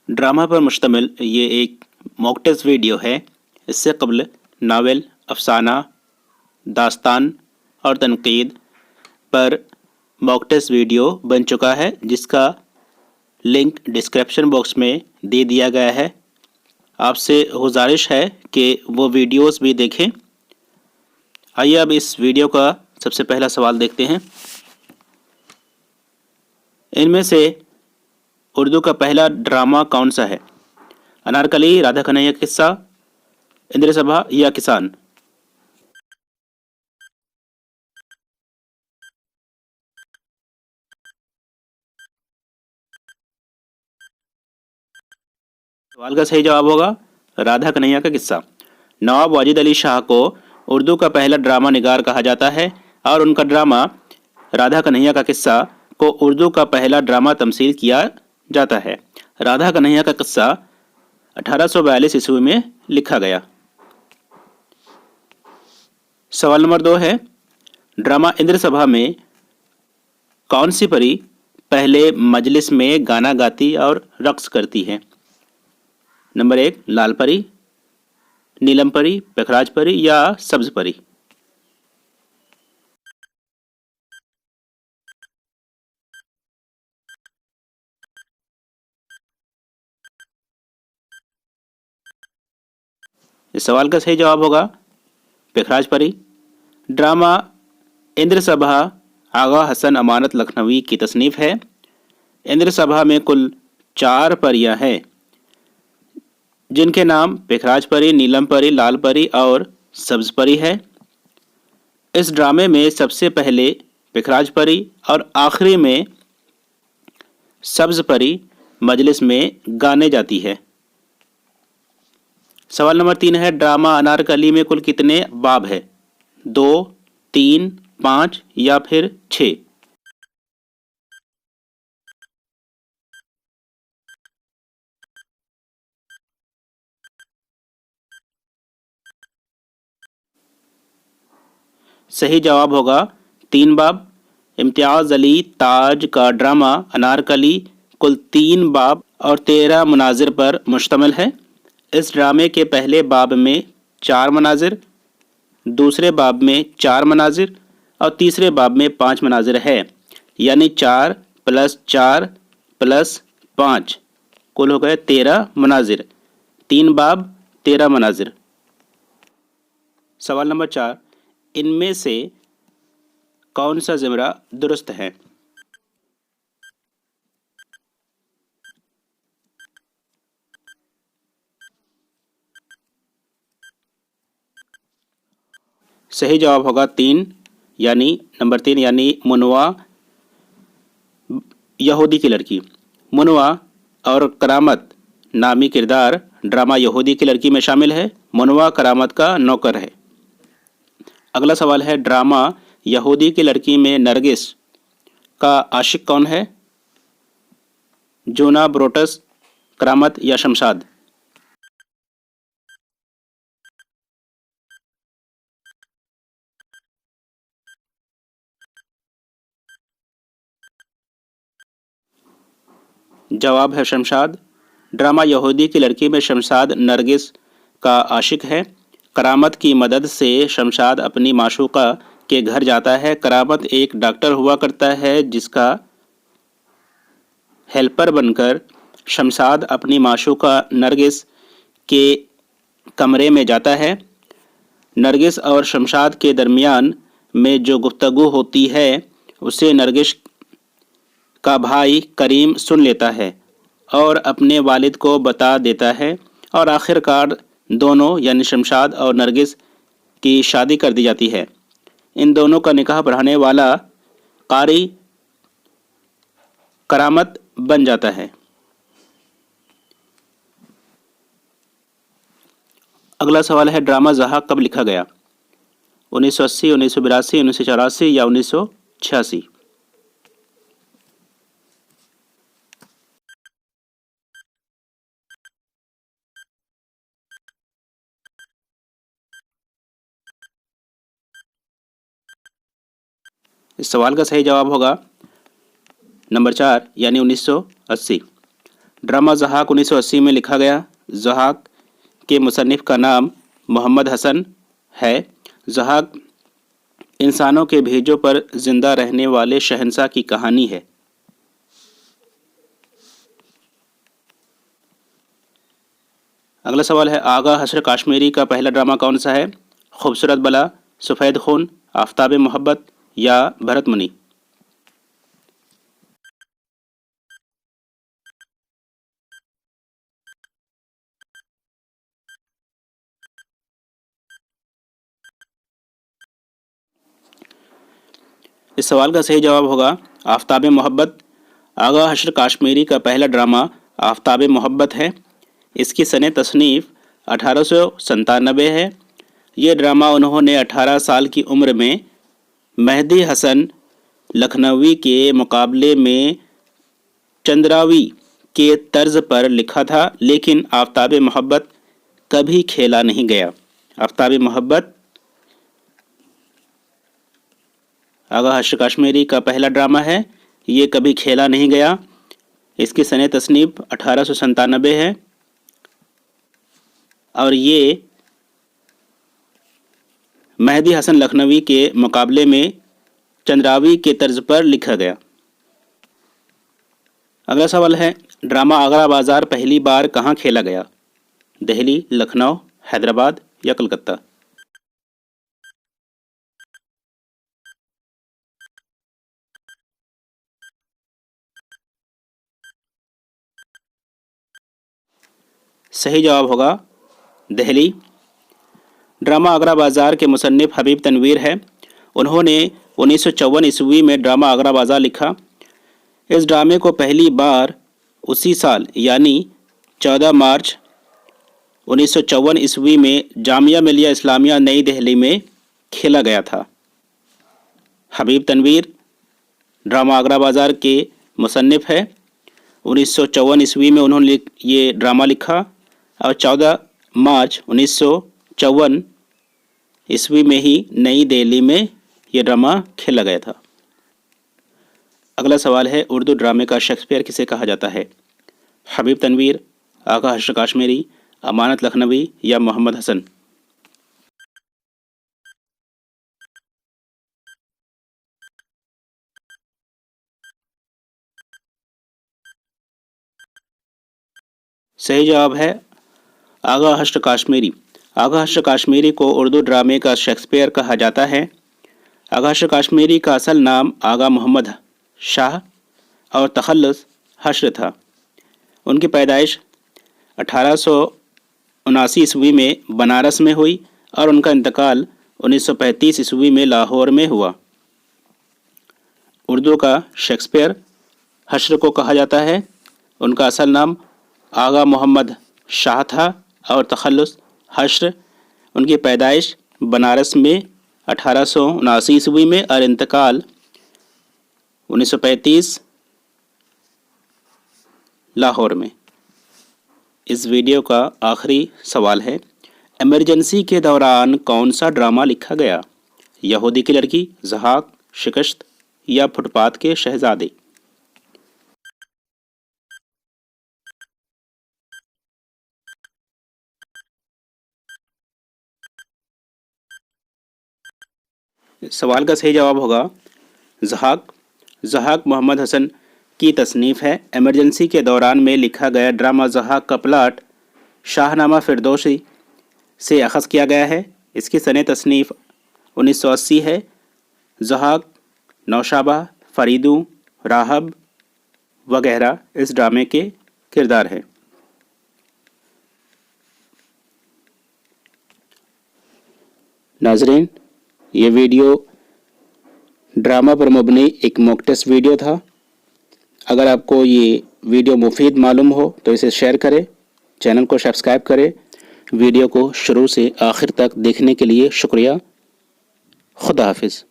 Drama पर मुश्तमिल ये एक मॉक टेस्ट वीडियो है। इससे कबल नावल, अफसाना, दास्तान और तनकीद पर मॉक टेस्ट वीडियो बन चुका है, जिसका लिंक डिस्क्रिप्शन बॉक्स में दे दिया गया है। आपसे गुजारिश है कि वो वीडियोस भी देखें। आइए अब इस वीडियो का सबसे पहला सवाल देखते हैं। इनमें से उर्दू का पहला ड्रामा कौन सा है? अनारकली, राधा कन्हैया किस्सा, इंद्र सभा या किसान? सवाल का सही जवाब होगा राधा कन्हैया का किस्सा। नवाब वाजिद अली शाह को उर्दू का पहला ड्रामा निगार कहा जाता है और उनका ड्रामा राधा कन्हैया का किस्सा को उर्दू का पहला ड्रामा तमसील किया जाता है। राधा कन्हैया का किस्सा 1842 ईस्वी में लिखा गया। सवाल नंबर 2 है, ड्रामा इंद्र सभा में कौन सी परी पहले मजलिस में गाना गाती और रक्स करती है? नंबर 1 लाल परी, नीलम परी, पखराज परी या सब्ज परी? इस सवाल का सही जवाब होगा पखराज परी। ड्रामा इंद्र सभा आगा हसन अमानत लखनवी की तसनीफ है। इंद्र सभा में कुल 4 परियां हैं, जिनके नाम पखराज परी, नीलम परी, लाल परी और सब्ज परी है। इस ड्रामे में सबसे पहले पखराज परी और आखिरी में सब्ज परी मजलिस में गाने जाती है। सवाल नंबर 3 है, ड्रामा अनारकली में कुल कितने बाब है? 2, 3, 5 या फिर 6? सही जवाब होगा 3 बाब। इम्तियाज़ अली ताज का ड्रामा अनारकली कुल 3 बाब और 13 मनाजिर पर मुश्तमिल है। इस ड्रामे के पहले बाब में 4 मनाजिर, दूसरे बाब में 4 मनाजिर और तीसरे बाब में 5 मनाजिर है, यानी 4 + 4 + 5 कुल हो गए 13 मनाजिर। 3 बाब 13 मनाजिर। सवाल नंबर 4, इनमें से कौन सा ज़िमरा दुरुस्त है? सही जवाब होगा 3 यानी नंबर 3 यानी मुनवा यहूदी की लड़की। मुनवा और करामत नामी किरदार ड्रामा यहूदी की लड़की में शामिल है। मुनवा करामत का नौकर है। अगला सवाल है, ड्रामा यहूदी की लड़की में नरगिस का आशिक कौन है? जूना, ब्रोटस, करामत या शमशाद? जवाब है शमशाद। ड्रामा यहूदी की लड़की में शमशाद नरगिस का आशिक है। करामत की मदद से शमशाद अपनी माशूका के घर जाता है। करामत एक डॉक्टर हुआ करता है, जिसका हेल्पर बनकर शमशाद अपनी माशूका नरगिस के कमरे में जाता है। नरगिस और शमशाद के दरमियान में जो गुफ्तगू होती है उसे नरगिस का भाई करीम सुन लेता है और अपने वालिद को बता देता है और आखिरकार दोनों यानी शमशाद और नरगिस की शादी कर दी जाती है। इन दोनों का निकाह पढ़ाने वाला कारी करामत बन जाता है। अगला सवाल है, ड्रामा ज़हा कब लिखा गया? 1980, 1982, 1984 या 1986? इस सवाल का सही जवाब होगा नंबर 4 यानी 1980। ड्रामा ज़हाक 1980 में लिखा गया। ज़हाक के मुसन्निफ़ का नाम मोहम्मद हसन है। ज़हाक इंसानों के भेजों पर जिंदा रहने वाले शहंशाह की कहानी है। अगला सवाल है, आगा हसर काश्मीरी का पहला ड्रामा कौन सा है? खूबसूरत बला, सफ़ेद खून, आफताब मोहब्बत या भरत मुनि? इस सवाल का सही जवाब होगा आफताब मोहब्बत। आगा हसर काश्मीरी का पहला ड्रामा आफताब मोहब्बत है। इसकी सन तसनीफ़ 1897 है। ये ड्रामा उन्होंने 18 साल की उम्र में मेहदी हसन लखनवी के मुकाबले में चंद्रावी के तर्ज पर लिखा था, लेकिन आफताब मोहब्बत कभी खेला नहीं गया। आफताब मोहब्बत आगा हसर काश्मीरी का पहला ड्रामा है। ये कभी खेला नहीं गया। इसकी सन तसनीफ़ 1897 है और ये मेहदी हसन लखनवी के मुकाबले में चंद्रावी के तर्ज पर लिखा गया। अगला सवाल है, ड्रामा आगरा बाज़ार पहली बार कहाँ खेला गया? दिल्ली, लखनऊ, हैदराबाद या कलकत्ता? सही जवाब होगा दिल्ली। ड्रामा आगरा बाज़ार के मुसन्निफ़ हबीब तनवीर है। उन्होंने 1954 ईस्वी में ड्रामा आगरा बाज़ार लिखा। इस ड्रामे को पहली बार उसी साल यानी 14 मार्च 1954 ईस्वी में जामिया मिलिया इस्लामिया नई दिल्ली में खेला गया था। हबीब तनवीर ड्रामा आगरा बाज़ार के मुसन्निफ़ है। 1954 ईस्वी में उन्होंने ये ड्रामा लिखा और 14 मार्च 1954 ईस्वी में ही नई दिल्ली में यह ड्रामा खेला गया था। अगला सवाल है, उर्दू ड्रामे का शेक्सपियर किसे कहा जाता है? हबीब तनवीर, आगा हसर काश्मीरी, अमानत लखनवी या मोहम्मद हसन? सही जवाब है आगा हसर काश्मीरी। आगा हसर काश्मीरी को उर्दू ड्रामे का शेक्सपियर कहा जाता है। आगा हसर काश्मीरी का असल नाम आगा मोहम्मद शाह और तखल्लुस हसर था। उनकी पैदाइश 1879 ईस्वी में बनारस में हुई और उनका इंतकाल 1935 ईस्वी में लाहौर में हुआ। उर्दू का शेक्सपियर हसर को कहा जाता है। उनका असल नाम आगा मोहम्मद शाह था और तखल्लुस हसर। उनकी पैदाइश बनारस में 1879 ईस्वी में और इंतकाल 1935 लाहौर में। इस वीडियो का आखिरी सवाल है, इमरजेंसी के दौरान कौन सा ड्रामा लिखा गया? यहूदी की लड़की, ज़हाक, शिकस्त या फुटपाथ के शहजादे? सवाल का सही जवाब होगा ज़हाक। ज़हाक मोहम्मद हसन की तसनीफ़ है। इमरजेंसी के दौरान में लिखा गया ड्रामा ज़हाक का प्लाट शाहनामा फिरदौसी से अखज़ किया गया है। इसकी सन तसनीफ़ 1980 है। ज़हाक, नौशाबा, फरीदू, राहब वगैरह इस ड्रामे के किरदार हैं। नाज़रीन, ये वीडियो ड्रामा पर मबनी एक मॉक टेस्ट वीडियो था। अगर आपको ये वीडियो मुफीद मालूम हो तो इसे शेयर करें, चैनल को सब्सक्राइब करें। वीडियो को शुरू से आखिर तक देखने के लिए शुक्रिया। खुदा हाफिज़।